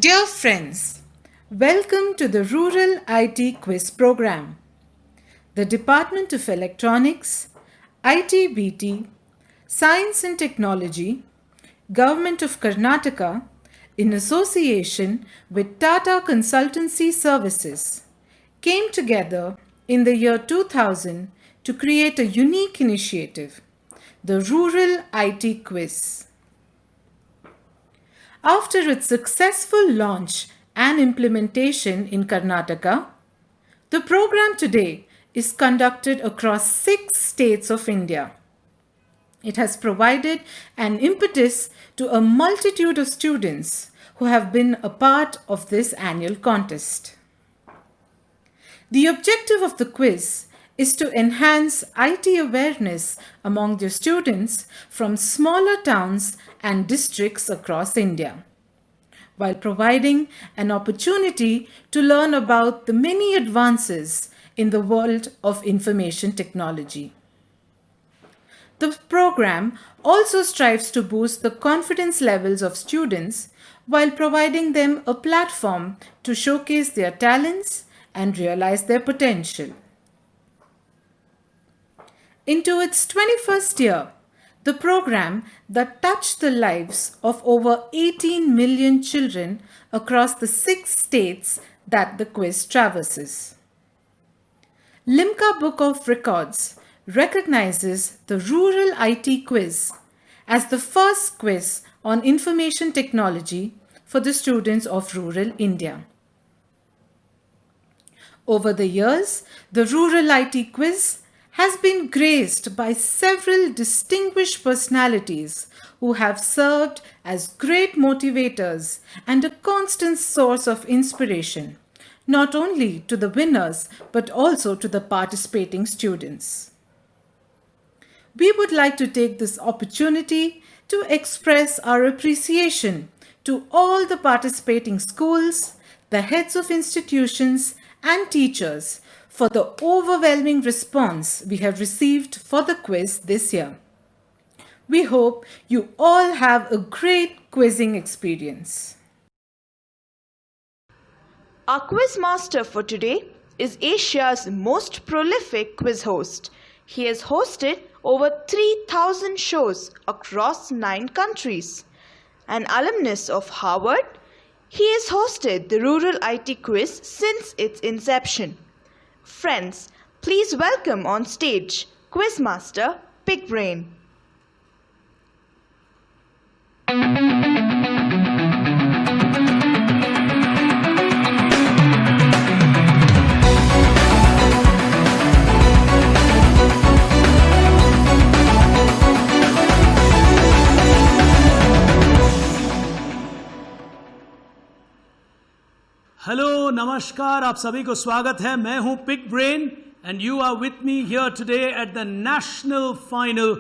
Dear friends, welcome to the Rural IT Quiz program. The Department of Electronics, ITBT, Science and Technology, Government of Karnataka, in association with Tata Consultancy Services, came together in the year 2000 to create a unique initiative, the Rural IT Quiz. After its successful launch and implementation in Karnataka, the program today is conducted across 6 states of India. It has provided an impetus to a multitude of students who have been a part of this annual contest. The objective of the quiz is to enhance IT awareness among the students from smaller towns and districts across India, while providing an opportunity to learn about the many advances in the world of information technology. The program also strives to boost the confidence levels of students while providing them a platform to showcase their talents and realize their potential. Into its 21st year, the program that touched the lives of over 18 million children across the 6 states that the quiz traverses. Limca Book of Records recognizes the Rural IT Quiz as the first quiz on information technology for the students of rural India. Over the years, the Rural IT Quiz has been graced by several distinguished personalities who have served as great motivators and a constant source of inspiration, not only to the winners but also to the participating students. We would like to take this opportunity to express our appreciation to all the participating schools, the heads of institutions, and teachers for the overwhelming response we have received for the quiz this year. We hope you all have a great quizzing experience. Our quiz master for today is Asia's most prolific quiz host. He has hosted over 3,000 shows across 9 countries. An alumnus of Harvard, he has hosted the Rural IT Quiz since its inception. Friends, please welcome on stage Quizmaster Big Brain. Hello नमस्कार आप सभी को स्वागत है मैं हूं Big Brain and you are with me here today at the national final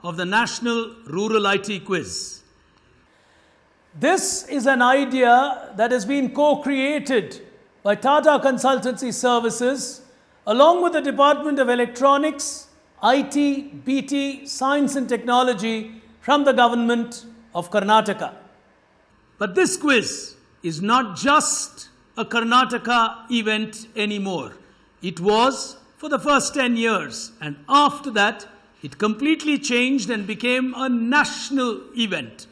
of the national rural IT quiz. This is an idea that has been co-created by Tata Consultancy Services along with the Department of Electronics, IT, BT, Science and Technology from the government of Karnataka. But this quiz is not just a Karnataka event anymore. It was for the first 10 years, and after that it completely changed and became a national event.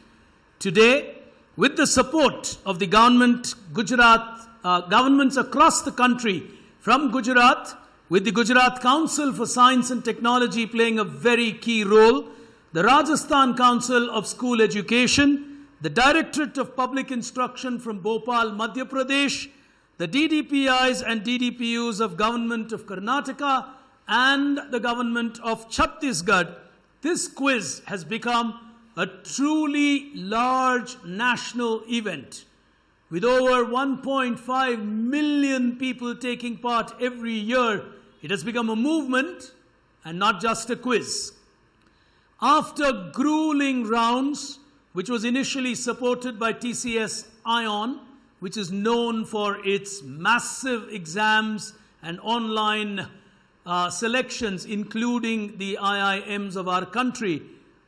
Today, with the support of the government, governments across the country, from Gujarat, with the Gujarat Council for Science and Technology playing a very key role, the Rajasthan Council of School Education, the Directorate of Public Instruction from Bhopal, Madhya Pradesh, the DDPIs and DDPUs of Government of Karnataka and the Government of Chhattisgarh, this quiz has become a truly large national event. With over 1.5 million people taking part every year, it has become a movement and not just a quiz. After grueling rounds, which was initially supported by TCS ION, which is known for its massive exams and online selections, including the IIMs of our country.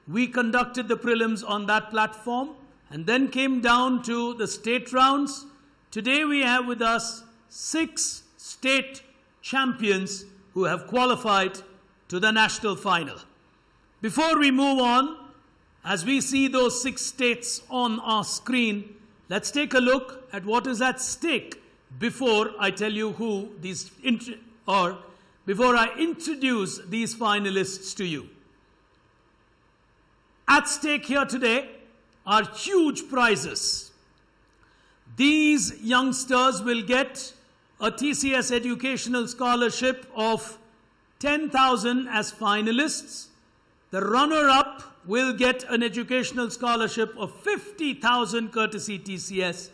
We conducted the prelims on that platform and then came down to the state rounds, Today we have with us 6 state champions who have qualified to the national final. Before we move on, as we see those 6 states on our screen, let's take a look at what is at stake before I tell you who these, before I introduce these finalists to you. At stake here today are huge prizes. These youngsters will get a TCS educational scholarship of 10,000 as finalists. The runner-up will get an educational scholarship of 50,000 courtesy TCS,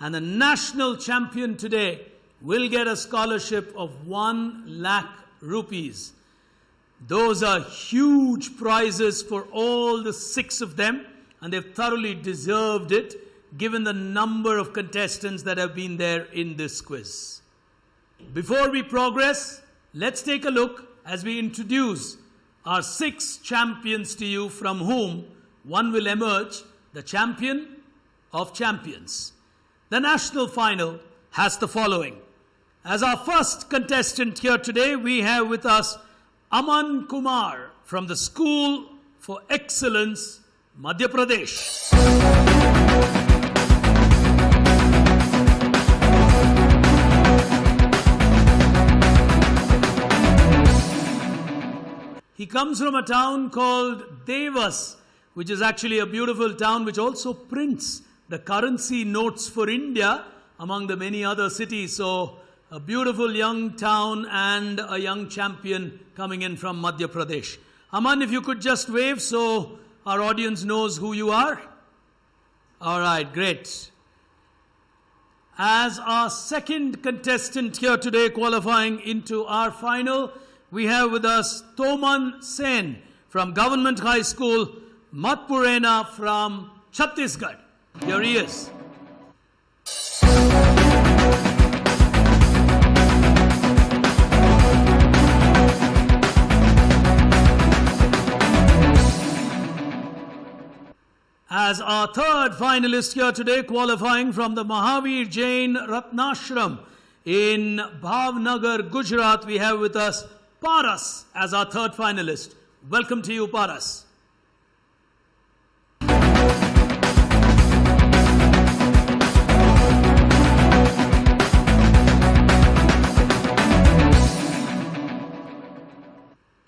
and the national champion today will get a scholarship of 1 lakh rupees. Those are huge prizes for all the 6 of them, and they've thoroughly deserved it given the number of contestants that have been there in this quiz. Before we progress, let's take a look as we introduce our 6 champions to you, from whom one will emerge the champion of champions. The national final has the following. As our first contestant here today, we have with us Aman Kumar from the School for Excellence, Madhya Pradesh. He comes from a town called Devas, which is actually a beautiful town which also prints the currency notes for India among the many other cities. So a beautiful young town and a young champion coming in from Madhya Pradesh. Aman, if you could just wave so our audience knows who you are. All right, great. As our second contestant here today qualifying into our final, we have with us Toman Sen from Government High School, Matpurena from Chhattisgarh. Here he is. As our third finalist here today, qualifying from the Mahavir Jain Ratnashram in Bhavnagar, Gujarat, we have with us Paras as our third finalist. Welcome to you, Paras.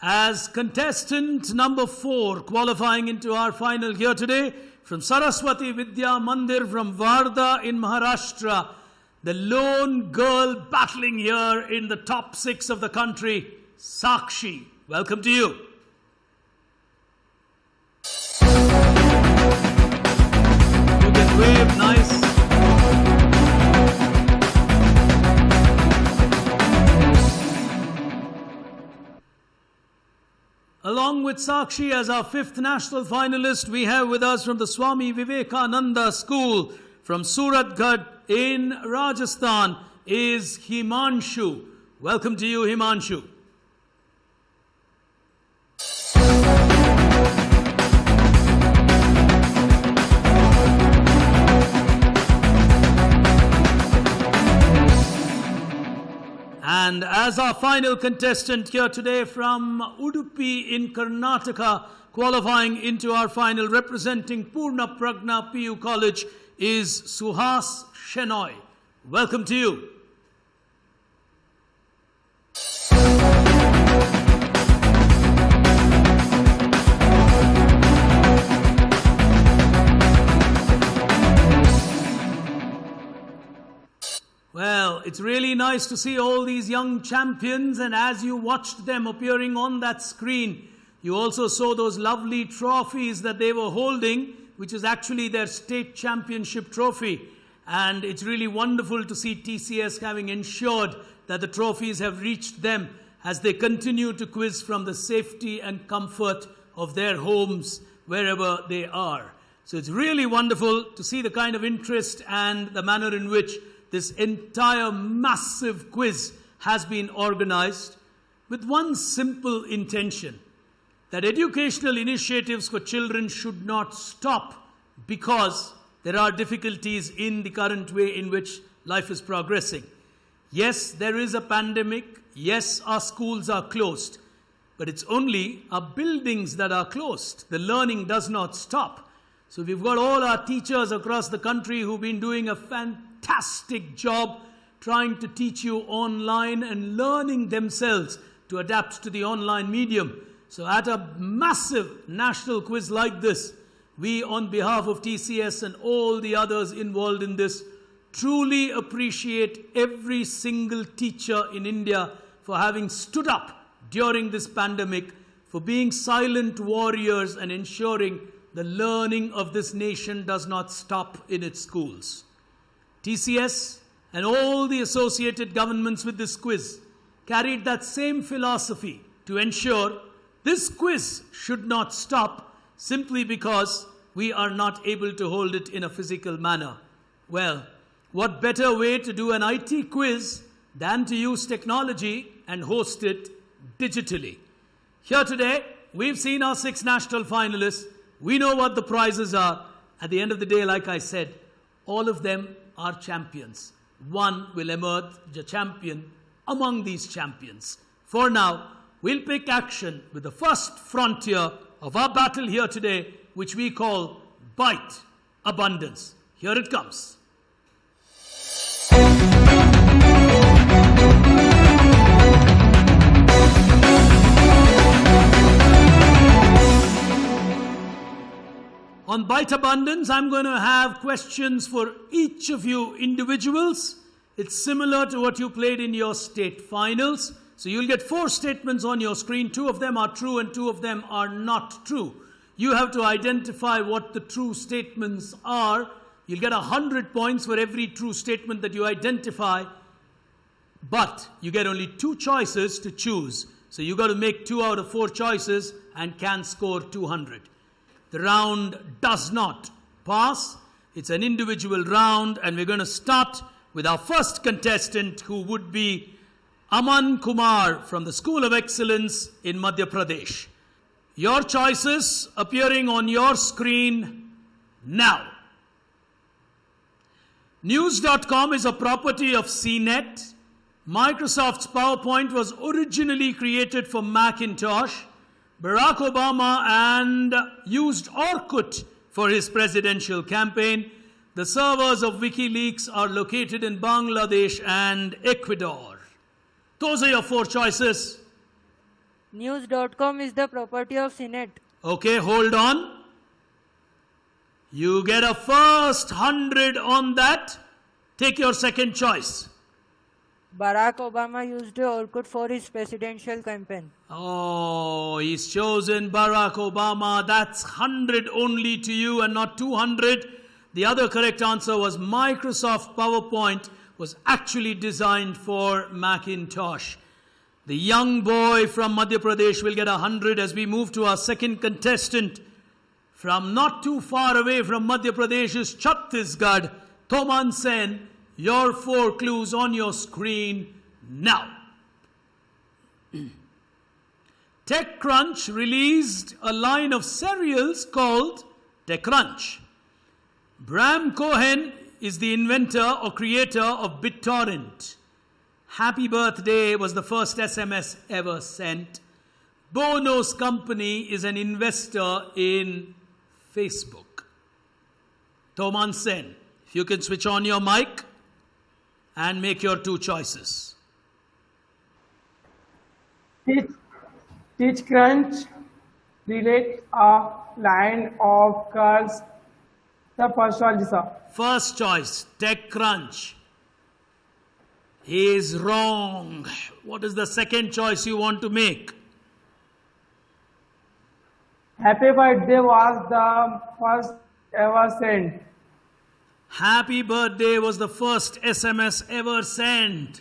As contestant number 4, qualifying into our final here today, from Saraswati Vidya Mandir from Wardha in Maharashtra, the lone girl battling here in the top 6 of the country, Sakshi. Welcome to you. You can wave nice. Along with Sakshi as our 5th national finalist, we have with us from the Swami Vivekananda School from Suratgarh in Rajasthan is Himanshu. Welcome to you, Himanshu. And as our final contestant here today from Udupi in Karnataka, qualifying into our final, representing Purna Pragna PU College, is Suhas Shenoy. Welcome to you. Well, it's really nice to see all these young champions, and as you watched them appearing on that screen, you also saw those lovely trophies that they were holding, which is actually their state championship trophy. And it's really wonderful to see TCS having ensured that the trophies have reached them as they continue to quiz from the safety and comfort of their homes wherever they are. So it's really wonderful to see the kind of interest and the manner in which this entire massive quiz has been organized with one simple intention, that educational initiatives for children should not stop because there are difficulties in the current way in which life is progressing. Yes, there is a pandemic. Yes, our schools are closed. But it's only our buildings that are closed. The learning does not stop. So we've got all our teachers across the country who've been doing a fantastic job trying to teach you online and learning themselves to adapt to the online medium. So at a massive national quiz like this, we on behalf of TCS and all the others involved in this truly appreciate every single teacher in India for having stood up during this pandemic, for being silent warriors and ensuring the learning of this nation does not stop in its schools. TCS and all the associated governments with this quiz carried that same philosophy to ensure this quiz should not stop simply because we are not able to hold it in a physical manner. Well, what better way to do an IT quiz than to use technology and host it digitally? Here today, we've seen our 6 national finalists. We know what the prizes are. At the end of the day, like I said, all of them are champions. One will emerge a champion among these champions. For now, we'll pick action with the first frontier of our battle here today, which we call Byte Abundance. Here it comes. On Byte Abundance, I'm going to have questions for each of you individuals. It's similar to what you played in your state finals. So you'll get 4 statements on your screen. 2 of them are true and 2 of them are not true. You have to identify what the true statements are. You'll get 100 points for every true statement that you identify. But you get only 2 choices to choose. So you've got to make 2 out of 4 choices and can score 200. The round does not pass. It's an individual round, and we're going to start with our first contestant, who would be Aman Kumar from the School of Excellence in Madhya Pradesh. Your choices appearing on your screen now. News.com is a property of CNET. Microsoft's PowerPoint was originally created for Macintosh. Barack Obama used Orkut for his presidential campaign. The servers of WikiLeaks are located in Bangladesh and Ecuador. Those are your 4 choices. News.com is the property of CNET. Okay, hold on. You get a first 100 on that. Take your second choice. Barack Obama used Orkut for his presidential campaign. Oh, he's chosen Barack Obama. That's 100 only to you and not 200. The other correct answer was Microsoft PowerPoint was actually designed for Macintosh. The young boy from Madhya Pradesh will get 100 as we move to our second contestant. From not too far away from Madhya Pradesh's Chhattisgarh, Thoman Sen. Your 4 clues on your screen now. TechCrunch released a line of cereals called TechCrunch. Bram Cohen is the inventor or creator of BitTorrent. Happy Birthday was the first SMS ever sent. Bono's company is an investor in Facebook. Thoman Sen, if you can switch on your mic and make your 2 choices. TechCrunch relates a line of curls. The first one is First choice, TechCrunch, is wrong. What is the second choice you want to make? Happy Birthday was the first ever sent. Happy Birthday was the first SMS ever sent.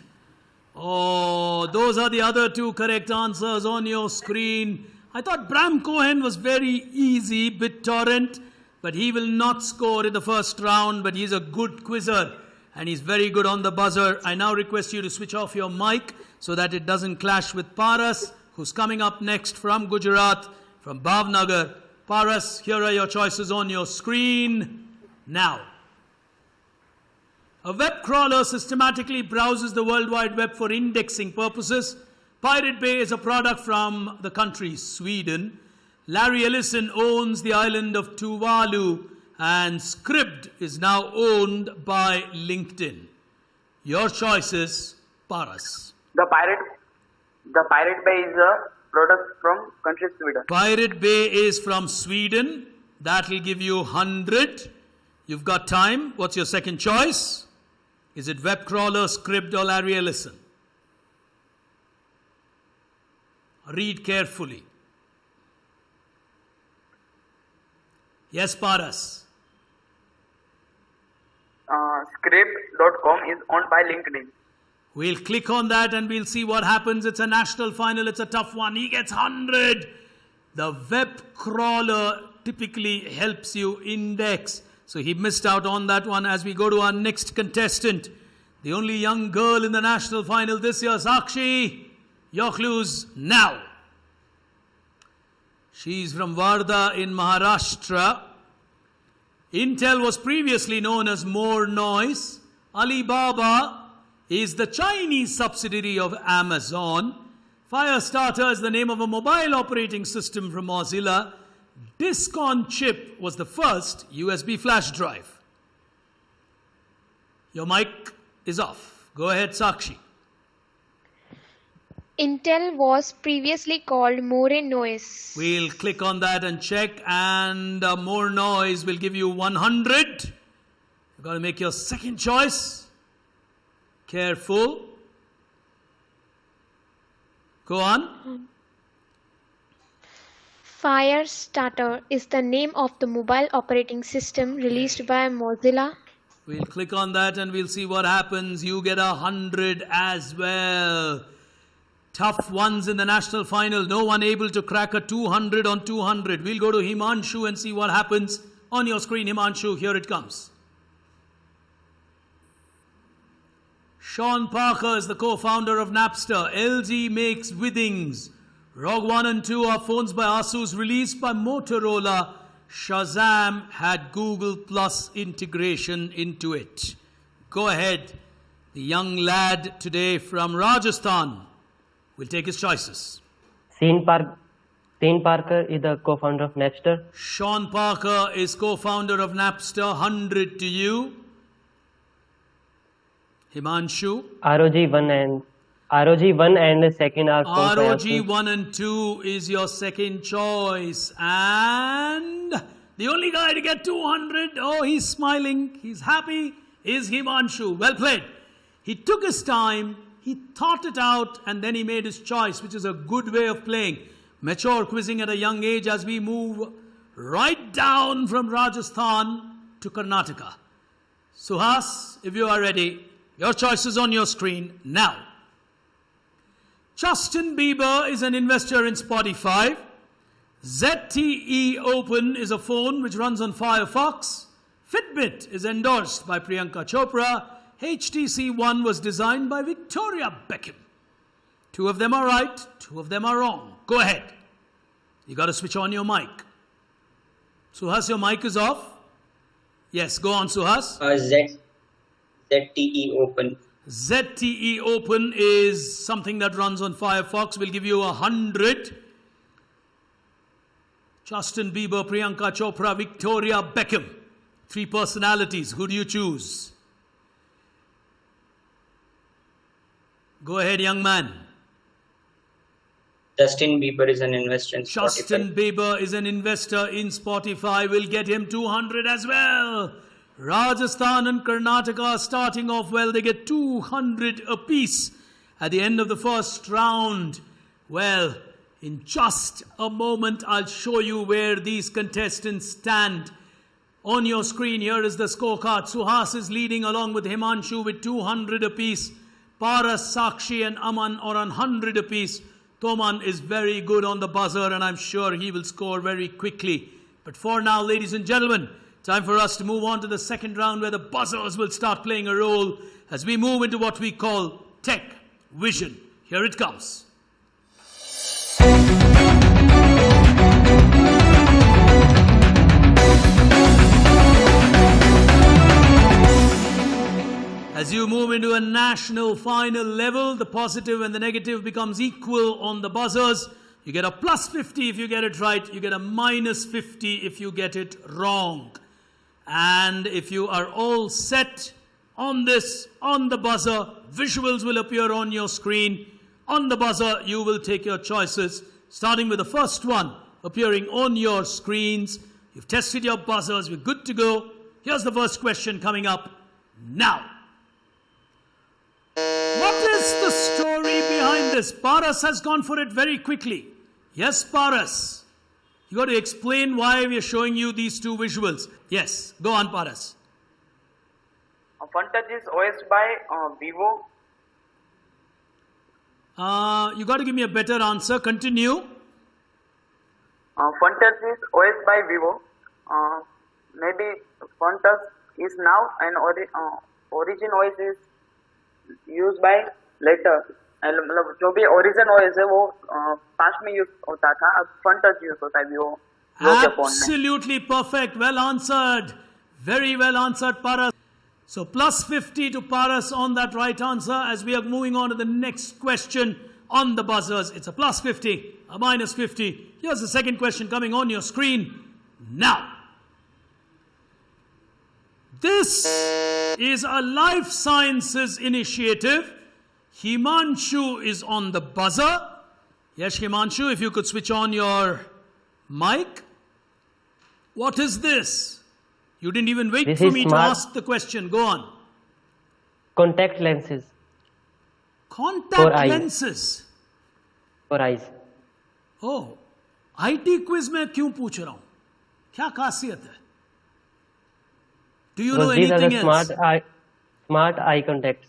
Oh, those are the other 2 correct answers on your screen. I thought Bram Cohen was very easy, BitTorrent, but he will not score in the first round, but he's a good quizzer and he's very good on the buzzer. I now request you to switch off your mic so that it doesn't clash with Paras, who's coming up next from Gujarat, from Bhavnagar. Paras, here are your choices on your screen now. A web crawler systematically browses the World Wide Web for indexing purposes. Pirate Bay is a product from the country Sweden. Larry Ellison owns the island of Tuvalu, and Scribd is now owned by LinkedIn. Your choices, Paras. The Pirate Bay is a product from country Sweden. Pirate Bay is from Sweden. That will give you 100. You've got time. What's your second choice? Is it web crawler, Scribd, or Larry Ellison? Read carefully. Yes, Paras. Script.com is owned by LinkedIn. We'll click on that and we'll see what happens. It's a national final. It's a tough one. He gets 100. The web crawler typically helps you index. So he missed out on that one. As we go to our next contestant, the only young girl in the national final this year, Sakshi. Your clues now. She's from Wardha in Maharashtra. Intel was previously known as More Noise. Alibaba is the Chinese subsidiary of Amazon. Firestarter is the name of a mobile operating system from Mozilla. Disk on chip was the first USB flash drive. Your mic is off. Go ahead, Sakshi. Intel was previously called More Noise. We'll click on that and check, and More Noise will give you 100. You've got to make your second choice. Careful. Go on. Firestarter is the name of the mobile operating system released by Mozilla. We'll click on that and we'll see what happens. You get 100 as well. Tough ones in the national final. No one able to crack a 200 on 200. We'll go to Himanshu and see what happens. On your screen, Himanshu, here it comes. Sean Parker is the co-founder of Napster. LG makes Withings. ROG 1 and 2 are phones by Asus released by Motorola. Shazam had Google Plus integration into it. Go ahead. The young lad today from Rajasthan will take his choices. Shane Parker is the co-founder of Napster. Sean Parker is co-founder of Napster. 100 to you. Himanshu. ROG 1 and the second are ROG 1 and 2 is your second choice. And the only guy to get 200, oh, he's smiling, he's happy, is Himanshu. Well played. He took his time, he thought it out, and then he made his choice, which is a good way of playing. Mature quizzing at a young age as we move right down from Rajasthan to Karnataka. Suhas, if you are ready, your choice is on your screen now. Justin Bieber is an investor in Spotify. ZTE Open is a phone which runs on Firefox. Fitbit is endorsed by Priyanka Chopra. HTC One was designed by Victoria Beckham. 2 of them are right, 2 of them are wrong. Go ahead. You got to switch on your mic. Suhas, your mic is off. Yes, go on, Suhas. ZTE Open. ZTE Open is something that runs on Firefox. Will give you 100. Justin Bieber, Priyanka Chopra, Victoria Beckham. 3 personalities. Who do you choose? Go ahead, young man. Justin Bieber is an investor in Spotify. Justin Bieber is an investor in Spotify. Will get him 200 as well. Rajasthan and Karnataka are starting off well. They get 200 apiece at the end of the first round. Well, in just a moment, I'll show you where these contestants stand. On your screen, here is the scorecard. Suhas is leading along with Himanshu with 200 apiece. Paras, Sakshi and Aman are on 100 apiece. Toman is very good on the buzzer and I'm sure he will score very quickly. But for now, ladies and gentlemen, time for us to move on to the second round where the buzzers will start playing a role as we move into what we call Tech Vision. Here it comes. As you move into a national final level, the positive and the negative becomes equal on the buzzers. You get a plus 50 if you get it right. You get a minus 50 if you get it wrong. And if you are all set on this, on the buzzer, visuals will appear on your screen. On the buzzer, you will take your choices, starting with the first one appearing on your screens. You've tested your buzzers, we're good to go. Here's the first question coming up now. What is the story behind this? Paras has gone for it very quickly. Yes, Paras. You got to explain why we are showing you these two visuals. Yes, go on, Paras. FunTouch is OS by Vivo. You got to give me a better answer. Continue. FunTouch is OS by Vivo. Maybe FunTouch is now and Origin OS is used by later. मतलब जो भी Origin OS है वो past में use होता था, अब FunTouch use होता है Vivo के फोन में. Absolutely perfect. Well answered. Very well answered, Paras. So plus 50 to Paras on that right answer. As we are moving on to the next question on the buzzers, it's a plus 50, a minus 50. Here's the second question coming on your screen now. This is a life sciences initiative. Himanshu is on the buzzer. Yes, Himanshu, if you could switch on your mic. What is this? You didn't even wait for me to ask the question. Go on. Contact lenses. Contact lenses. For eyes. Oh, IT quiz में क्यों पूछ रहा हूँ? क्या खासियत है? Do you know anything else? Smart eye contacts.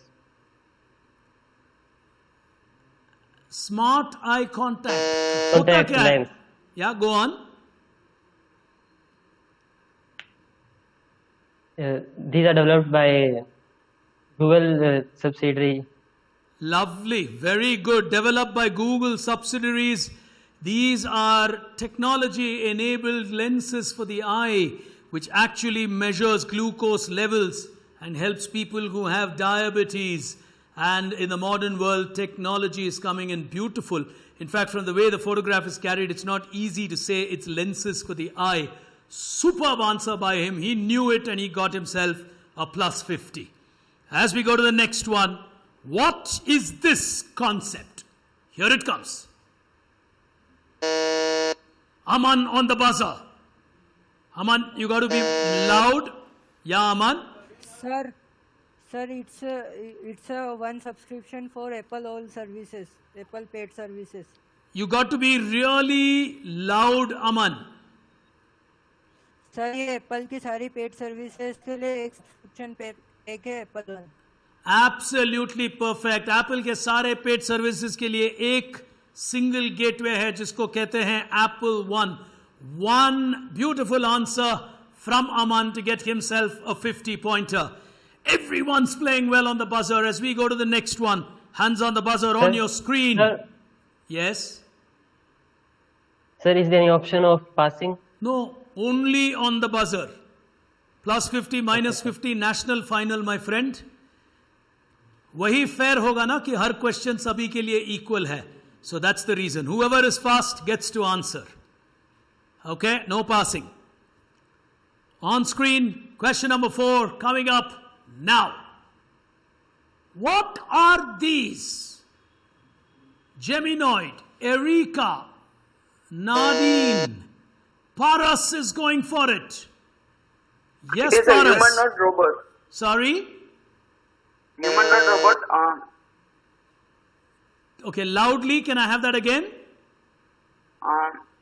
Smart eye contact. Contact lens. Yeah, go on. These are developed by Google subsidiary. Lovely, very good. Developed by Google subsidiaries. These are technology-enabled lenses for the eye, which actually measures glucose levels and helps people who have diabetes. And in the modern world, technology is coming in beautiful. In fact, from the way the photograph is carried, it's not easy to say it's lenses for the eye. Superb answer by him. He knew it and he got himself a plus 50. As we go to the next one, what is this concept? Here it comes. Aman on the buzzer. Aman, you got to be loud. Yeah, Aman. Sir, it's a one subscription for Apple all services, Apple paid services. You got to be really loud, Aman. Sir ये Apple की सारी paid services के लिए एक subscription pack है Apple one. Absolutely perfect. Apple के सारे paid services के लिए एक सिंगल गेटवे है जिसको कहते हैं Apple One. One beautiful answer from Aman to get himself a 50-pointer. Everyone's playing well on the buzzer. As we go to the next one, hands on the buzzer on your screen. Sir, yes? Sir, is there any option of passing? No, only on the buzzer. Plus 50, minus 50, national final, my friend. वही fair होगा ना कि हर question सभी के लिए equal है. So that's the reason. Whoever is fast gets to answer. Okay, no passing. On screen, question number 4 coming up now. What are these? Geminoid, Erika, Nadine. Paras is going for it. Yes, it is Paras. a humanoid robot. Sorry? Humanoid robot. Okay, loudly, can I have that again?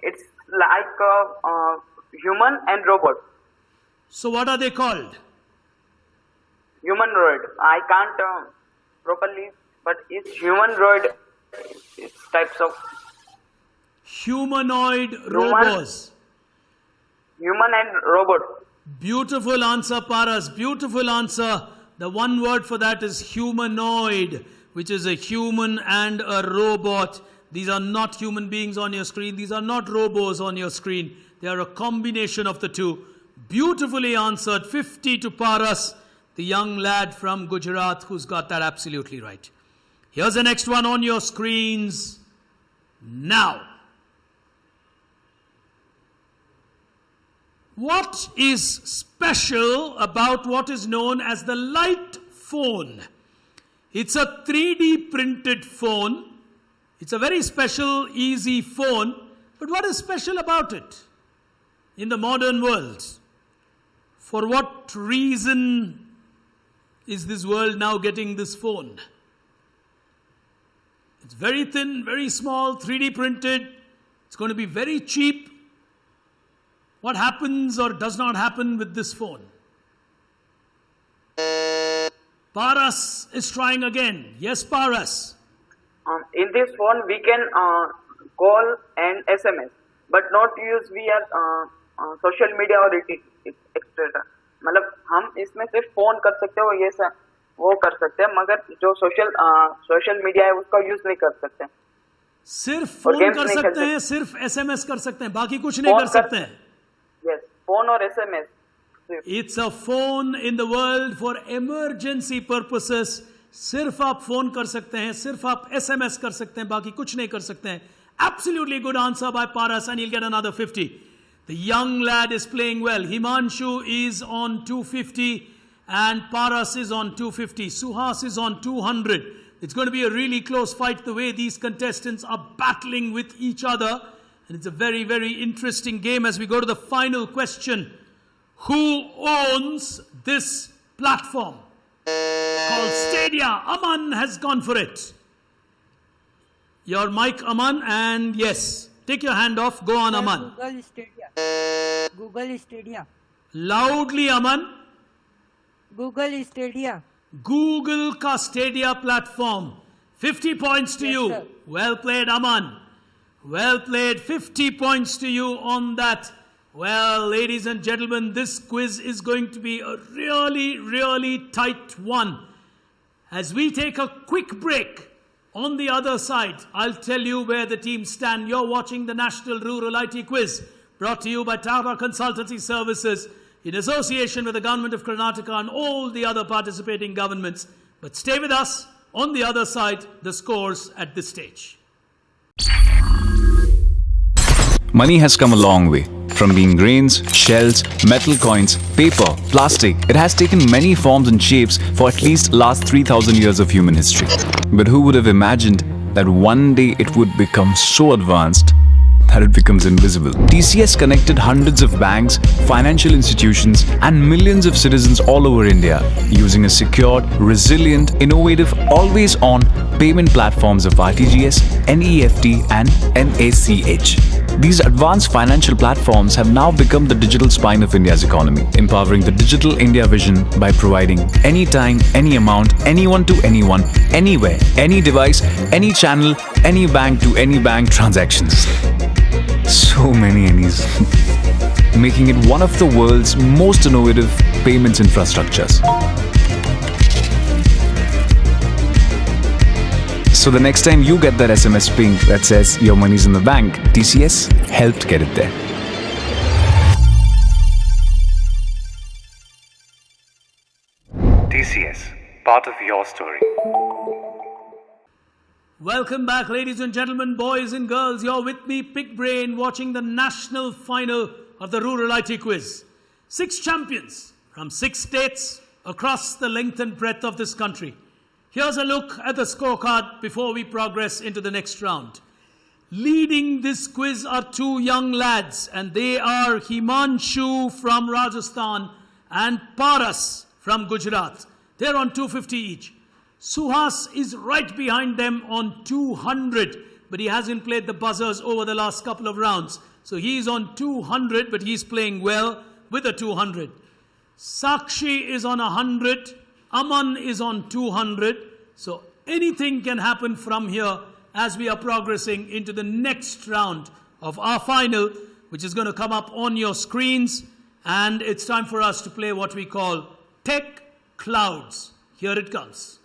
It's like a human and robot. So what are they called? Humanoid. I can't properly, but it's humanoid. It's types of Humanoid robots. Human and robot. Beautiful answer, Paras. Beautiful answer. The one word for that is humanoid, which is a human and a robot. These are not human beings on your screen. These are not robots on your screen. They are a combination of the two. Beautifully answered. 50 to Paras. the young lad from Gujarat who's got that absolutely right. Here's the next one on your screens now. What is special about what is known as the light phone? It's a 3D printed phone. It's a very special, easy phone. But what is special about it in the modern world? For what reason is this world now getting this phone? It's very thin, very small, 3D printed. It's going to be very cheap. What happens or does not happen with this phone? Paras is trying again. Yes, Paras. In this phone, we can call and SMS, but not use via social media or etc. मतलब हम इसमें सिर्फ phone कर सकते हो, ये वो कर सकते हैं, मगर जो सोशल मीडिया है उसका यूज नहीं कर सकते. सिर्फ फोन कर सकते हैं, सिर्फ SMS कर सकते हैं, बाकी कुछ नहीं कर सकते हैं. Yes, phone or SMS. It's a phone in the world for emergency purposes. सिर्फ आप फोन कर सकते हैं, सिर्फ आप SMS कर सकते हैं, बाकी कुछ नहीं कर सकते हैं. Absolutely good answer by Paras, and he'll get another 50. The young lad is playing well. Himanshu is on 250 and Paras is on 250. Suhas is on 200. It's going to be a really close fight the way these contestants are battling with each other. And it's a very, very interesting game as we go to the final question. Who owns this platform called Stadia? Aman has gone for it. Your mic, Aman, and yes, take your hand off. Go on, Aman. Google Stadia. Google Stadia. Loudly, Aman. Google Stadia. Google ka Stadia platform. 50 points to you. Sir. Well played, Aman. Well played. 50 points to you on that. Well, ladies and gentlemen, this quiz is going to be a really, really tight one. As we take a quick break, on the other side, I'll tell you where the teams stand. You're watching the National Rural IT Quiz, brought to you by Tata Consultancy Services in association with the Government of Karnataka and all the other participating governments. But stay with us. On the other side, the scores at this stage. Money has come a long way. From being grains, shells, metal coins, paper, plastic, it has taken many forms and shapes for at least last 3,000 years of human history. But who would have imagined that one day it would become so advanced that it becomes invisible? TCS connected hundreds of banks, financial institutions, and millions of citizens all over India using a secured, resilient, innovative, always-on payment platforms of RTGS, NEFT, and NACH. These advanced financial platforms have now become the digital spine of India's economy, empowering the Digital India vision by providing anytime, any amount, anyone to anyone, anywhere, any device, any channel, any bank to any bank transactions. So many any's, making it one of the world's most innovative payments infrastructures. So the next time you get that SMS ping that says your money's in the bank, TCS helped get it there. TCS, part of your story. Welcome back, ladies and gentlemen, boys and girls. You're with me, Pick Brain, watching the national final of the Rural IT Quiz. 6 champions from 6 states across the length and breadth of this country. Here's a look at the scorecard before we progress into the next round. Leading this quiz are 2 young lads, and they are Himanshu from Rajasthan and Paras from Gujarat. They're on 250 each. Suhas is right behind them on 200, but he hasn't played the buzzers over the last couple of rounds. So he's on 200, but he's playing well with a 200. Sakshi is on 100. Aman is on 200. So anything can happen from here as we are progressing into the next round of our final, which is going to come up on your screens. And it's time for us to play what we call Tech Clouds. Here it comes.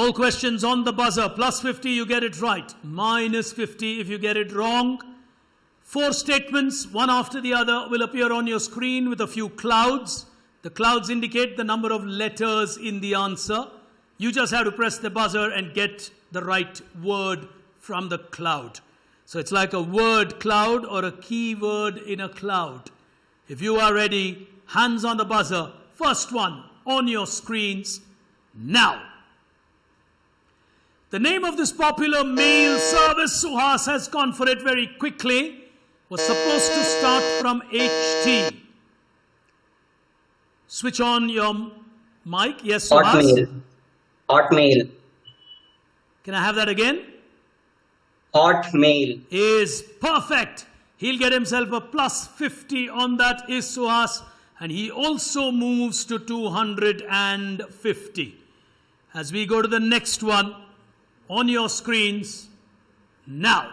All questions on the buzzer. Plus 50, you get it right. Minus 50 if you get it wrong. 4 statements, one after the other, will appear on your screen with a few clouds. The clouds indicate the number of letters in the answer. You just have to press the buzzer and get the right word from the cloud. So it's like a word cloud or a keyword in a cloud. If you are ready, hands on the buzzer. First one on your screens now. The name of this popular mail service, Suhas has gone for it very quickly, was supposed to start from HT. Switch on your mic. Yes, Suhas? Hotmail. Hotmail. Can I have that again? Hotmail. Is perfect. He'll get himself a plus 50 on that, is Suhas. And he also moves to 250. As we go to the next one, on your screens now.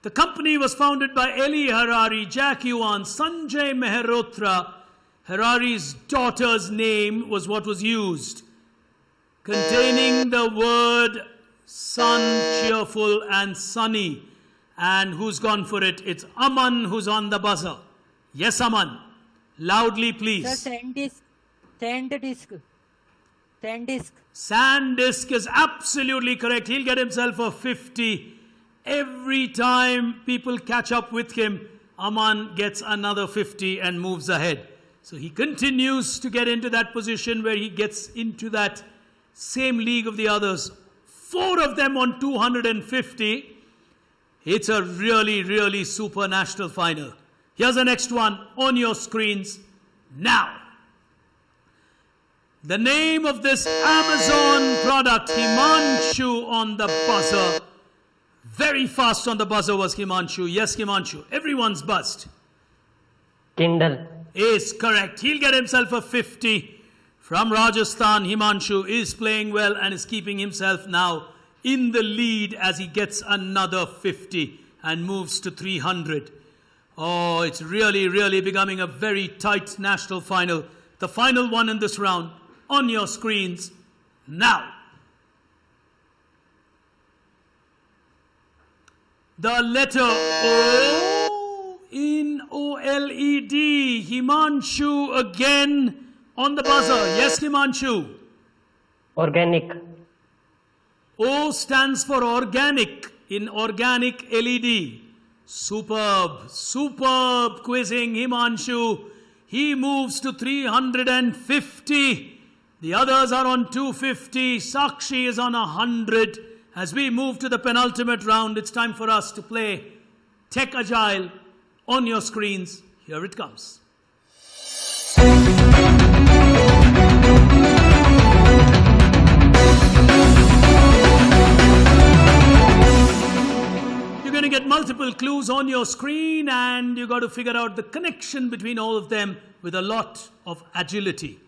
The company was founded by Eli Harari, Jack Yuan, Sanjay Mehrotra. Harari's daughter's name was what was used, containing the word sun, cheerful and sunny. And who's gone for it? It's Aman who's on the buzzer. Yes, Aman. Loudly, please. Sir, SanDisk. SanDisk is absolutely correct. He'll get himself a 50. Every time people catch up with him, Aman gets another 50 and moves ahead. So he continues to get into that position where he gets into that same league of the others. 4 of them on 250. It's a really, really super national final. Here's the next one on your screens now. The name of this Amazon product, Himanshu on the buzzer. Very fast on the buzzer was Himanshu. Yes, Himanshu. Everyone's buzzed. Kindle. Is correct. He'll get himself a 50. From Rajasthan, Himanshu is playing well and is keeping himself now in the lead as he gets another 50 and moves to 300. Oh, it's really, really becoming a very tight national final. The final one in this round on your screens now. The letter O in OLED. Himanshu again on the buzzer. Yes, Himanshu. Organic. O stands for organic in organic LED. Superb, superb quizzing, Himanshu. He moves to 350. The others are on 250. Sakshi is on 100. As we move to the penultimate round, it's time for us to play Tech Agile on your screens. Here it comes. You're going to get multiple clues on your screen and you've got to figure out the connection between all of them with a lot of agility.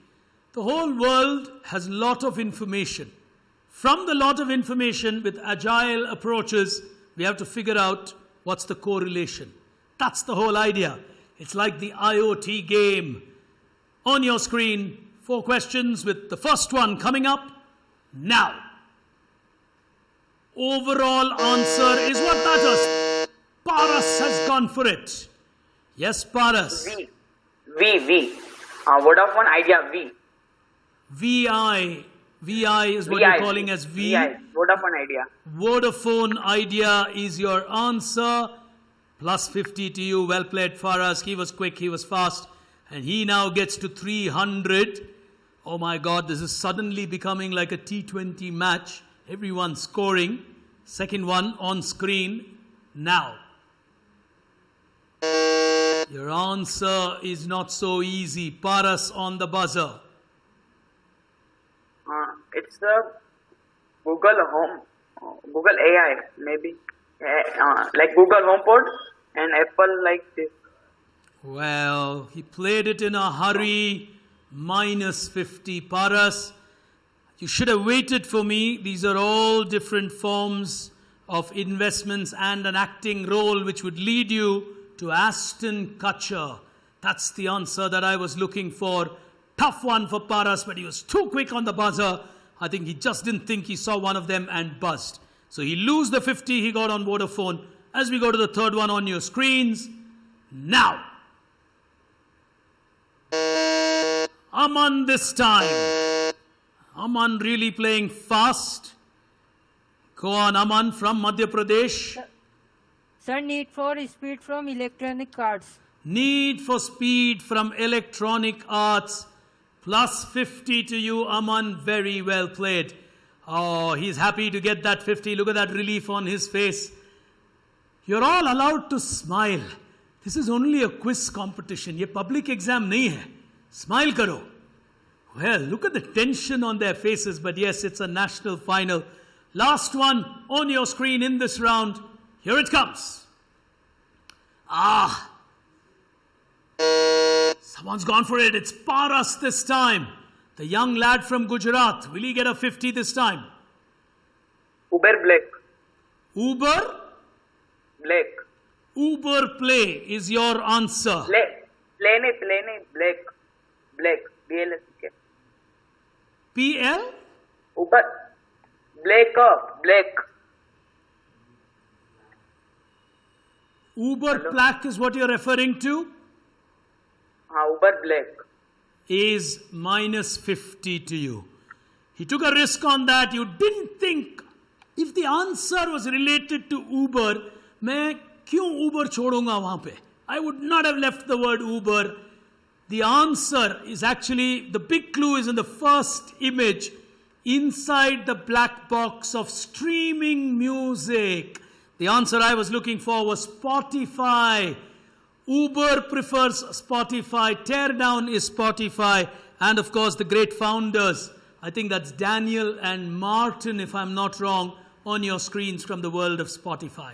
The whole world has a lot of information. From the lot of information with agile approaches, we have to figure out what's the correlation. That's the whole idea. It's like the IoT game. On your screen, 4 questions with the first one coming up now. Overall answer is what matters. Paras has gone for it. Yes, Paras. V. Vodafone Idea V. VI is what you're calling as V. VI, Vodafone Idea. Vodafone Idea is your answer. Plus 50 to you. Well played, Faraz. He was quick, he was fast. And he now gets to 300. Oh my God, this is suddenly becoming like a T20 match. Everyone's scoring. Second one on screen now. Your answer is not so easy. Paras on the buzzer. It's the Google Home, Google AI, maybe. Like Google HomePod and Apple like this. Well, he played it in a hurry. Minus 50. Paras, you should have waited for me. These are all different forms of investments and an acting role which would lead you to Ashton Kutcher. That's the answer that I was looking for. Tough one for Paras, but he was too quick on the buzzer. I think he just didn't think he saw one of them and buzzed. So he lose the 50 he got on Vodafone. As we go to the third one on your screens, now. Aman this time. Aman really playing fast. Go on, Aman from Madhya Pradesh. Sir, need for speed from Electronic Arts. Need for speed from Electronic Arts. Plus 50 to you, Aman. Very well played. Oh, he's happy to get that 50. Look at that relief on his face. You're all allowed to smile. This is only a quiz competition. Ye public exam nahi hai. Smile karo. Well, look at the tension on their faces. But yes, it's a national final. Last one on your screen in this round. Here it comes. Someone's gone for it. It's Paras this time. The young lad from Gujarat. Will he get a 50 this time? Uber Black. Uber? Black. Uber Play is your answer. Plane, Black. Black. BLSK. PL? Uber. Black. Uber Black is what you're referring to? Uber Black. Is minus 50 to you. He took a risk on that. You didn't think if the answer was related to Uber, मैं क्यों Uber छोड़ूंगा वहां पे? I would not have left the word Uber. The answer is actually, the big clue is in the first image, inside the black box of streaming music. The answer I was looking for was Spotify. Uber prefers Spotify. Teardown is Spotify. And of course, the great founders. I think that's Daniel and Martin, if I'm not wrong, on your screens from the world of Spotify.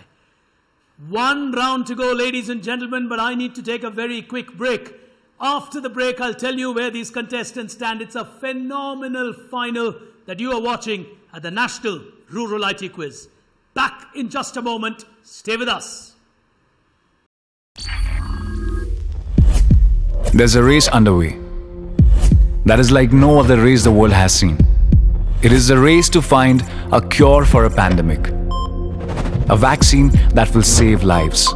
One round to go, ladies and gentlemen, but I need to take a very quick break. After the break, I'll tell you where these contestants stand. It's a phenomenal final that you are watching at the National Rural IT Quiz. Back in just a moment. Stay with us. There's a race underway that is like no other race the world has seen. It is the race to find a cure for a pandemic, a vaccine that will save lives.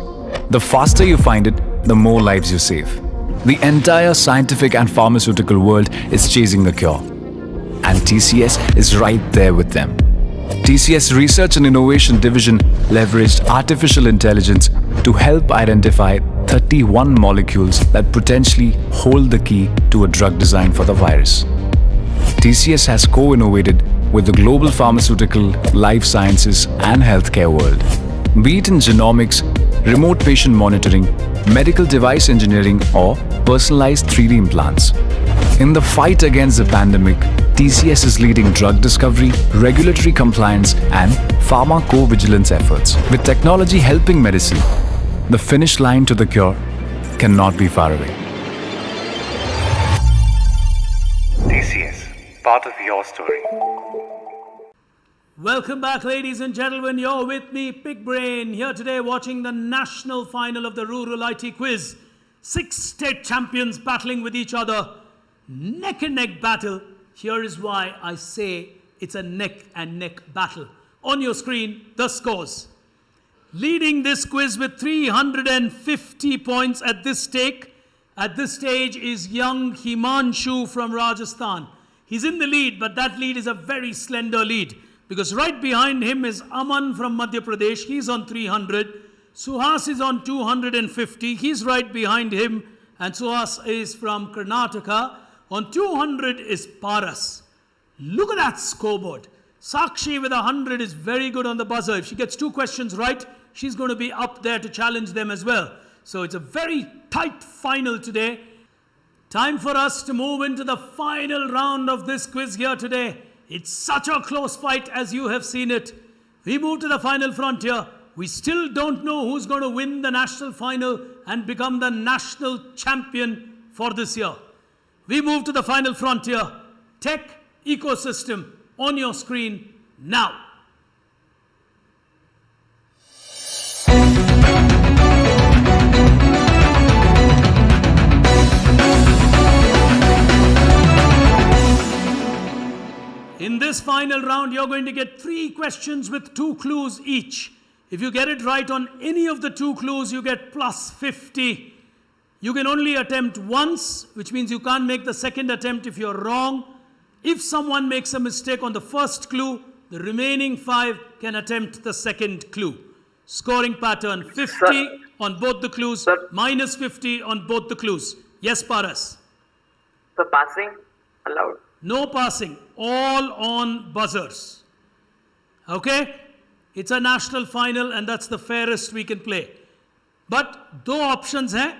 The faster you find it, the more lives you save. The entire scientific and pharmaceutical world is chasing the cure, and TCS is right there with them. TCS Research and Innovation Division leveraged artificial intelligence to help identify 31 molecules that potentially hold the key to a drug design for the virus. TCS has co-innovated with the global pharmaceutical, life sciences and healthcare world. Be it in genomics, remote patient monitoring, medical device engineering or personalized 3D implants. In the fight against the pandemic, TCS is leading drug discovery, regulatory compliance and pharmacovigilance efforts. With technology helping medicine, the finish line to the cure cannot be far away. TCS, part of your story. Welcome back, ladies and gentlemen. You're with me, Big Brain, here today watching the national final of the Rural IT Quiz. 6 state champions battling with each other. Neck and neck battle. Here is why I say it's a neck and neck battle. On your screen, the scores. Leading this quiz with 350 points at this stage is young Himanshu from Rajasthan. He's in the lead, but that lead is a very slender lead, because right behind him is Aman from Madhya Pradesh. He's on 300. Suhas is on 250. He's right behind him. And Suhas is from Karnataka. On 200 is Paras. Look at that scoreboard. Sakshi with 100 is very good on the buzzer. If she gets 2 questions right, she's going to be up there to challenge them as well. So it's a very tight final today. Time for us to move into the final round of this quiz here today. It's such a close fight as you have seen it. We move to the final frontier. We still don't know who's going to win the national final and become the national champion for this year. We move to the final frontier. Tech ecosystem on your screen now. In this this final round, you're going to get 3 questions with 2 clues each. If you get it right on any of the 2 clues, you get plus 50. You can only attempt once, which means you can't make the second attempt if you're wrong. If someone makes a mistake on the first clue, the remaining 5 can attempt the second clue. Scoring pattern 50 on both the clues, minus 50 on both the clues. Yes, Paras? So passing allowed. No passing, all on buzzers. Okay? It's a national final and that's the fairest we can play. But दो options हैं.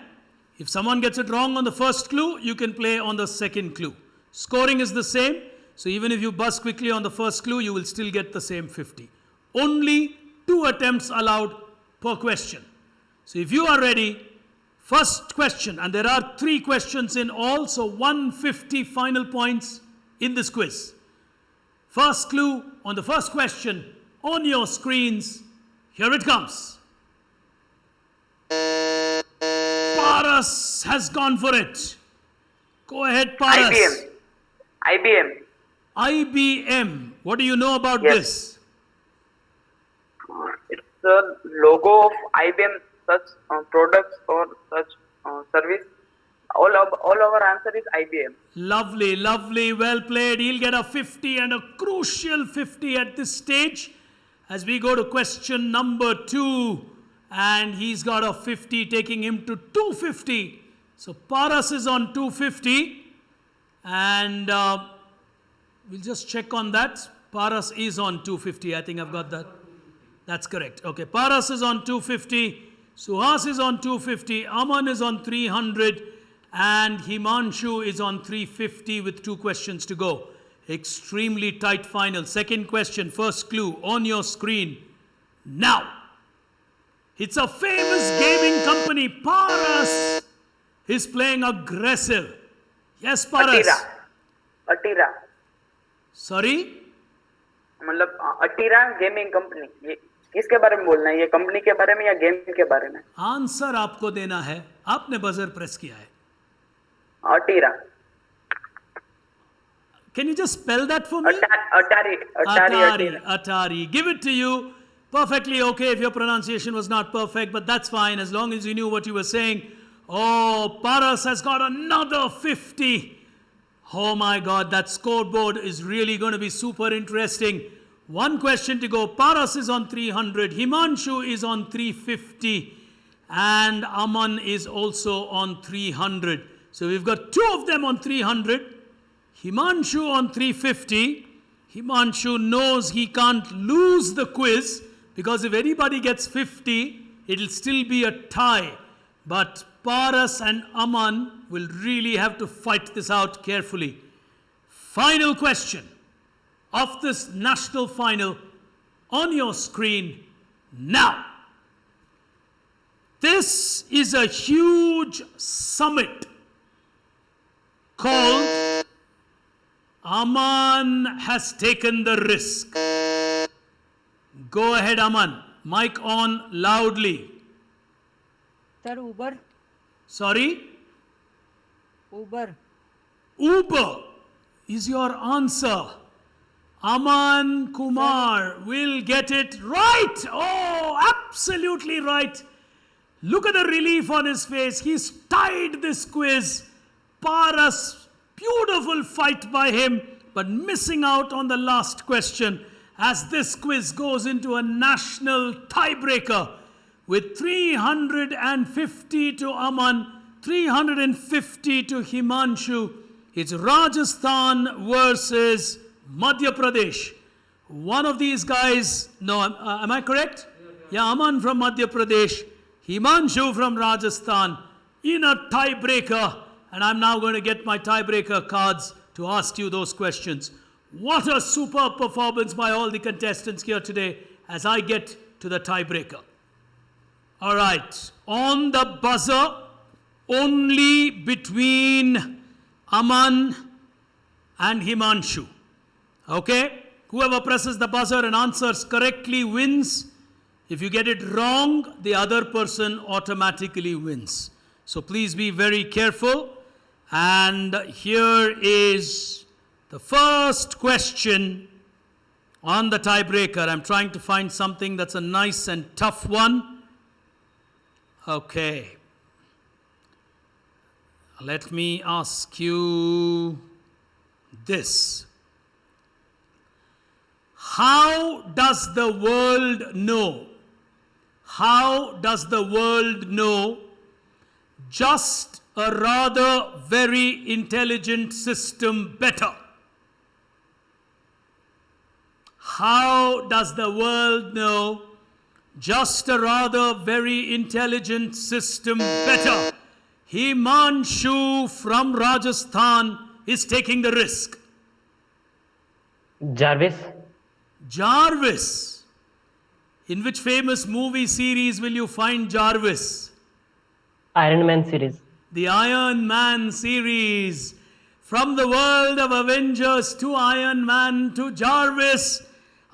If someone gets it wrong on the first clue, you can play on the second clue. Scoring is the same. So even if you buzz quickly on the first clue, you will still get the same 50. Only 2 attempts allowed per question. So if you are ready, first question, and there are 3 questions in all, so 150 final points in this quiz. First clue on the first question on your screens. Here it comes. Paras has gone for it. Go ahead, Paras. IBM. IBM. What do you know about this? It's the logo of IBM, such products or such service. All our answer is IBM. Lovely, lovely, well played. He'll get a 50 and a crucial 50 at this stage as we go to question number 2. And he's got a 50 taking him to 250. So Paras is on 250 and we'll just check on that. Paras is on 250. I think I've got that. That's correct. Okay, Paras is on 250. Suhas is on 250. Aman is on 300. And Himanshu is on 350 with 2 questions to go. Extremely tight final. Second question, first clue on your screen now. It's a famous gaming company. Paras is playing aggressive. Yes, Paras. Atira. Sorry? मतलब ATIRA gaming company, ये किसके बारे में बोलना है? ये company के बारे में या गेम के बारे में? आंसर आपको देना है. आपने बजर प्रेस किया है. Atira. Can you just spell that for me? Atari. Give it to you. Perfectly okay if your pronunciation was not perfect, but that's fine as long as you knew what you were saying. Oh, Paras has got another 50. Oh my God, that scoreboard is really going to be super interesting. 1 question to go. Paras is on 300. Himanshu is on 350. And Aman is also on 300. So we've got 2 of them on 300. Himanshu on 350. Himanshu knows he can't lose the quiz because if anybody gets 50, it'll still be a tie. But Paras and Aman will really have to fight this out carefully. Final question of this national final on your screen now. This is a huge summit called Aman has taken the risk. Go ahead, Aman. Mic on loudly. Sir, Uber. Sorry? Uber. Uber is your answer. Aman Kumar will get it right. Oh, absolutely right. Look at the relief on his face. He's tied this quiz. Paras, beautiful fight by him, but missing out on the last question as this quiz goes into a national tiebreaker with 350 to Aman, 350 to Himanshu. It's Rajasthan versus Madhya Pradesh. One of these guys, no, am I correct? Yeah, Aman from Madhya Pradesh, Himanshu from Rajasthan in a tiebreaker. And I'm now going to get my tiebreaker cards to ask you those questions. What a superb performance by all the contestants here today as I get to the tiebreaker. All right, on the buzzer, only between Aman and Himanshu. Okay? Whoever presses the buzzer and answers correctly wins. If you get it wrong, the other person automatically wins. So please be very careful. And here is the first question on the tiebreaker. I'm trying to find something that's a nice and tough one. Okay. Let me ask you this. How does the world know? How does the world know just a rather very intelligent system better? How does the world know just a rather very intelligent system better? Himanshu from Rajasthan is taking the risk. Jarvis. Jarvis. In which famous movie series will you find Jarvis? Iron Man series. The Iron Man series. From the world of Avengers to Iron Man to Jarvis.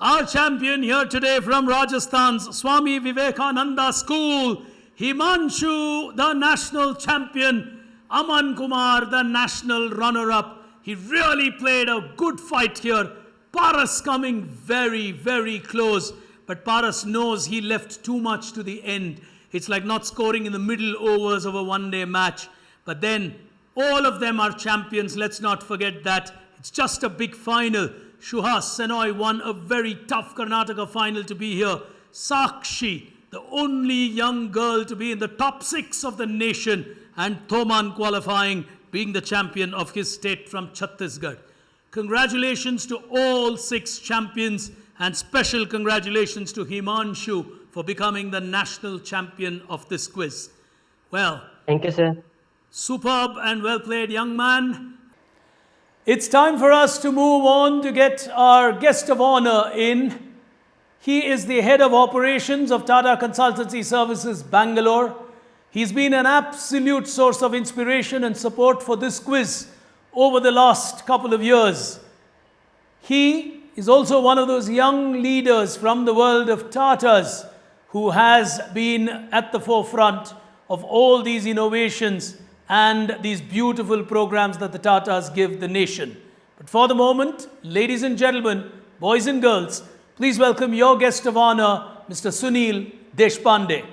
Our champion here today from Rajasthan's Swami Vivekananda School. Himanshu, the national champion. Aman Kumar, the national runner-up. He really played a good fight here. Paras coming very, very close. But Paras knows he left too much to the end. It's like not scoring in the middle overs of a one-day match. But then, all of them are champions. Let's not forget that. It's just a big final. Suhas Senoy won a very tough Karnataka final to be here. Sakshi, the only young girl to be in the top 6 of the nation. And Thoman qualifying, being the champion of his state from Chhattisgarh. Congratulations to all 6 champions. And special congratulations to Himanshu for becoming the national champion of this quiz. Well, thank you, sir. Superb and well played, young man. It's time for us to move on to get our guest of honor in. He is the head of operations of Tata Consultancy Services, Bangalore. He's been an absolute source of inspiration and support for this quiz over the last couple of years. He is also one of those young leaders from the world of Tatas who has been at the forefront of all these innovations and these beautiful programs that the Tatas give the nation. But for the moment, ladies and gentlemen, boys and girls, please welcome your guest of honor, Mr. Sunil Deshpande.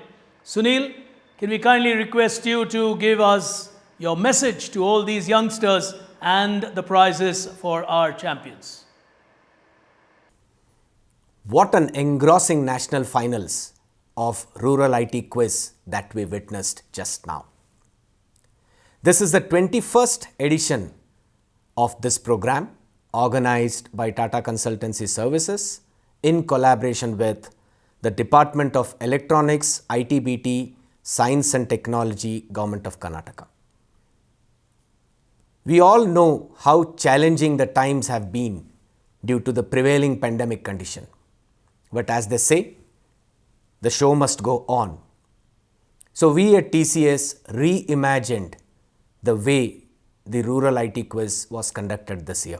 Sunil, can we kindly request you to give us your message to all these youngsters and the prizes for our champions? What an engrossing national finals of Rural IT Quiz that we witnessed just now. This is the 21st edition of this program organized by Tata Consultancy Services in collaboration with the Department of Electronics, IT/BT, Science and Technology, Government of Karnataka. We all know how challenging the times have been due to the prevailing pandemic condition. But as they say, the show must go on. So we at TCS reimagined the way the Rural IT Quiz was conducted this year.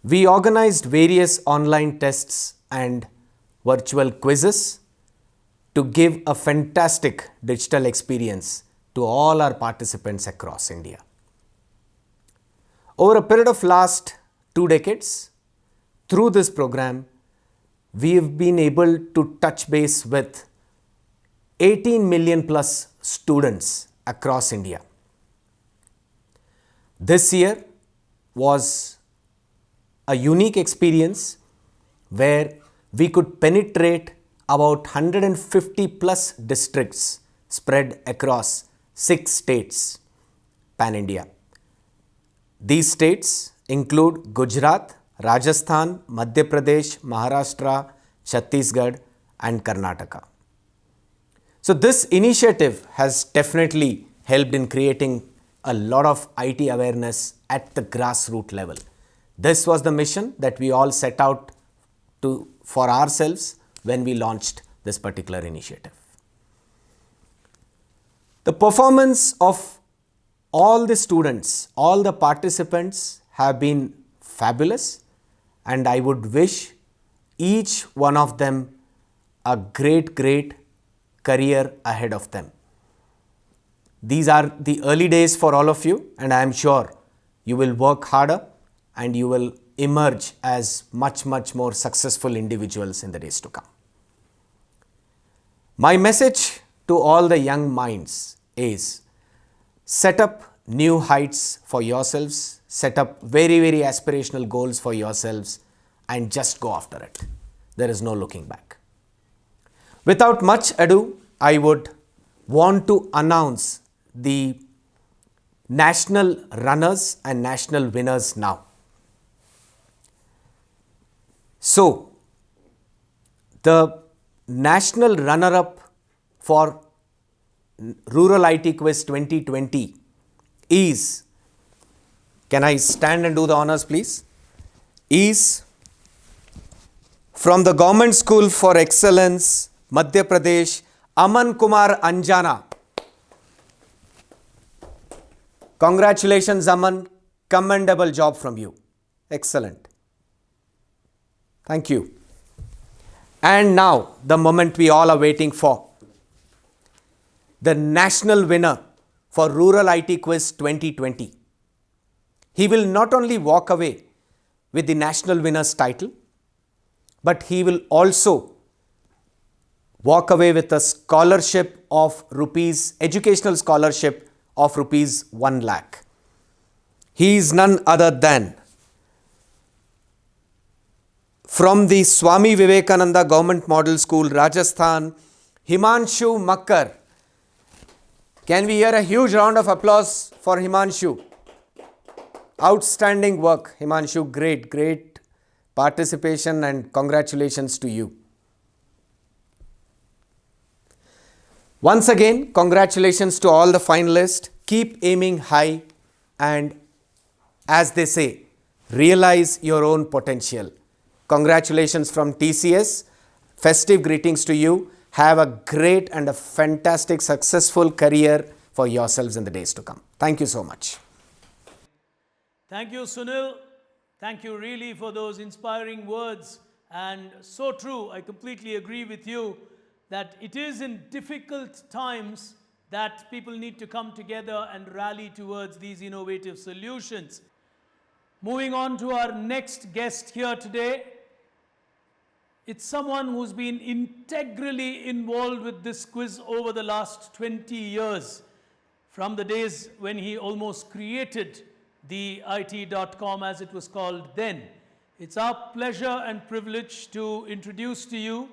We organized various online tests and virtual quizzes to give a fantastic digital experience to all our participants across India. Over a period of last 2 decades, through this program, we have been able to touch base with 18 million plus students across India. This year was a unique experience where we could penetrate about 150 plus districts spread across 6 states pan-India. These states include Gujarat, Rajasthan, Madhya Pradesh, Maharashtra, Chhattisgarh and Karnataka. So this initiative has definitely helped in creating a lot of IT awareness at the grassroots level. This was the mission that we all set out for ourselves when we launched this particular initiative. The performance of all the students, all the participants have been fabulous, and I would wish each one of them a great career ahead of them. These are the early days for all of you, and I am sure you will work harder and you will emerge as much more successful individuals in the days to come. My message to all the young minds is set up new heights for yourselves, set up very aspirational goals for yourselves and just go after it. There is no looking back. Without much ado, I would want to announce the national runners and national winners now. So, the national runner-up for Rural IT Quiz 2020 is, can I stand and do the honors please, is from the Government School for Excellence, Madhya Pradesh, Aman Kumar Anjana. Congratulations Aman, commendable job from you. Excellent. Thank you. And now the moment we all are waiting for. The national winner for Rural IT Quiz 2020. He will not only walk away with the national winner's title, but he will also walk away with a scholarship of educational scholarship of rupees 1 lakh. He is none other than from the Swami Vivekananda Government Model School, Rajasthan, Himanshu Makkar. Can we hear a huge round of applause for Himanshu? Outstanding work, Himanshu. Great participation and congratulations to you. Once again, congratulations to all the finalists. Keep aiming high and, as they say, realize your own potential. Congratulations from TCS. Festive greetings to you. Have a great and a fantastic, successful career for yourselves in the days to come. Thank you so much. Thank you, Sunil. Thank you really for those inspiring words. And so true, I completely agree with you that it is in difficult times that people need to come together and rally towards these innovative solutions. Moving on to our next guest here today. It's someone who's been integrally involved with this quiz over the last 20 years, from the days when he almost created the IT.com as it was called then. It's our pleasure and privilege to introduce to you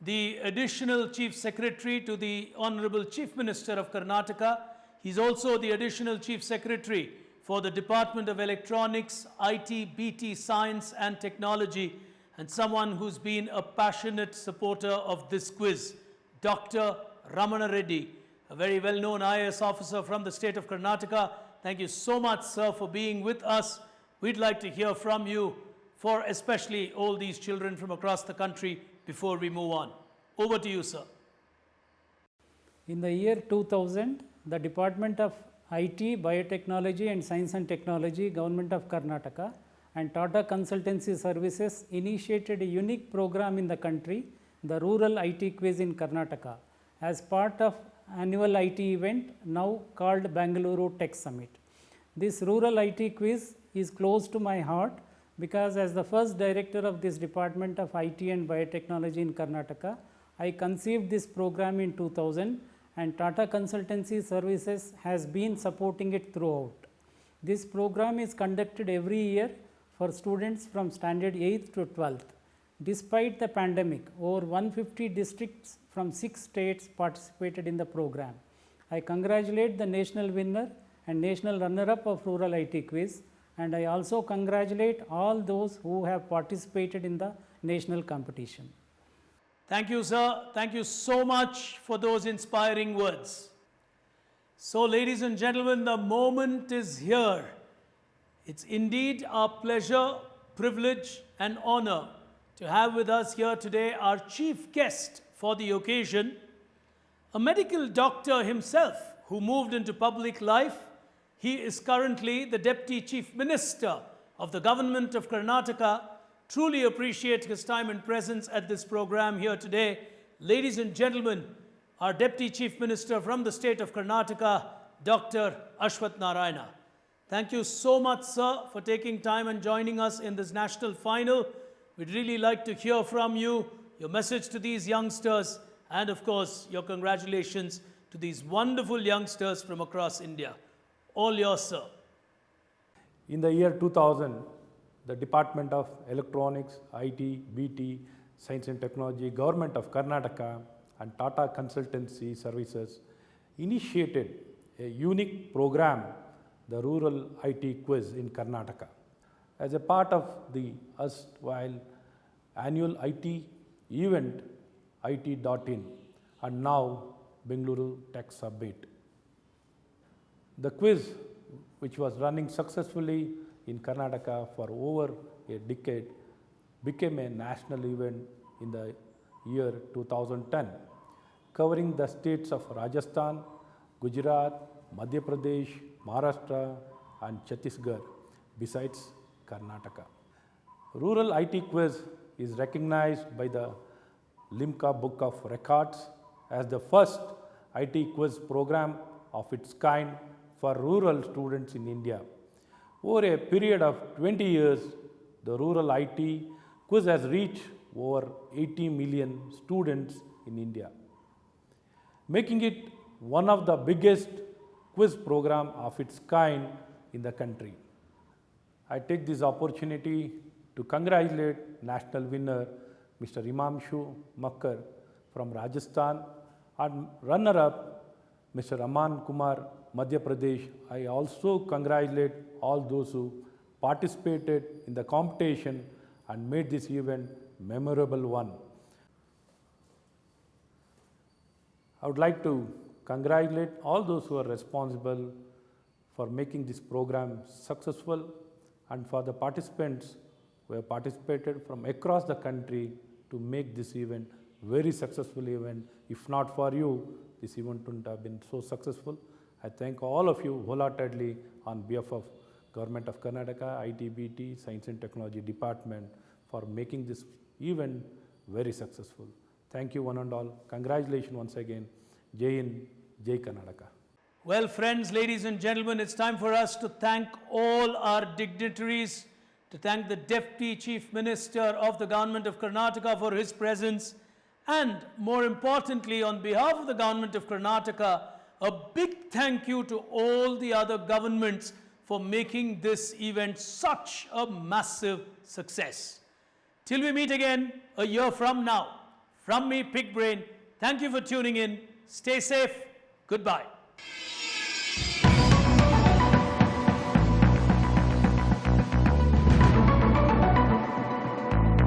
the Additional Chief Secretary to the Honorable Chief Minister of Karnataka. He's also the Additional Chief Secretary for the Department of Electronics, IT, BT, Science and Technology, and someone who's been a passionate supporter of this quiz, Dr. Ramana Reddy, a very well-known IAS officer from the state of Karnataka. Thank you so much, sir, for being with us. We'd like to hear from you for especially all these children from across the country before we move on. Over to you, sir. In the year 2000, the Department of IT, Biotechnology and Science and Technology, Government of Karnataka and Tata Consultancy Services initiated a unique program in the country, the Rural IT Quiz in Karnataka, as part of annual IT event now called Bangalore Tech Summit. This Rural IT Quiz is close to my heart because as the first director of this Department of IT and Biotechnology in Karnataka, I conceived this program in 2000 and Tata Consultancy Services has been supporting it throughout. This program is conducted every year for students from standard 8th to 12th. Despite the pandemic, over 150 districts from 6 states participated in the program. I congratulate the national winner and national runner-up of Rural IT Quiz, and I also congratulate all those who have participated in the national competition. Thank you, sir. Thank you so much for those inspiring words. So, ladies and gentlemen, the moment is here. It's indeed our pleasure, privilege, and honor to have with us here today our chief guest for the occasion, a medical doctor himself who moved into public life. He is currently the Deputy Chief Minister of the Government of Karnataka. Truly appreciate his time and presence at this program here today. Ladies and gentlemen, our Deputy Chief Minister from the state of Karnataka, Dr. Ashwath Narayana. Thank you so much, sir, for taking time and joining us in this national final. We'd really like to hear from you, your message to these youngsters, and of course, your congratulations to these wonderful youngsters from across India. All yours, sir. In the year 2000, the Department of Electronics, IT, BT, Science and Technology, Government of Karnataka and Tata Consultancy Services initiated a unique program, the Rural IT Quiz in Karnataka. As a part of the erstwhile annual IT event, IT.in, and now Bengaluru Tech Summit. The quiz, which was running successfully in Karnataka for over a decade, became a national event in the year 2010, covering the states of Rajasthan, Gujarat, Madhya Pradesh, Maharashtra and Chhattisgarh, besides Karnataka. Rural IT Quiz is recognized by the Limca Book of Records as the first IT quiz program of its kind for rural students in India. Over a period of 20 years, the rural IT quiz has reached over 80 million students in India, making it one of the biggest quiz program of its kind in the country. I take this opportunity to congratulate national winner Mr. Himanshu Makkar from Rajasthan and runner-up Mr. Aman Kumar, Madhya Pradesh. I also congratulate all those who participated in the competition and made this event memorable one. I would like to congratulate all those who are responsible for making this program successful and for the participants who have participated from across the country to make this event very successful event. If not for you, this event wouldn't have been so successful. I thank all of you wholeheartedly on behalf of Government of Karnataka, ITBT, Science and Technology Department for making this event very successful. Thank you one and all. Congratulations once again. Jai Hind, Jai Karnataka. Well, friends, ladies and gentlemen, it's time for us to thank all our dignitaries, to thank the Deputy Chief Minister of the Government of Karnataka for his presence, and more importantly, on behalf of the Government of Karnataka, a big thank you to all the other governments for making this event such a massive success. Till we meet again a year from now, from me, Pig Brain, thank you for tuning in. Stay safe. Goodbye.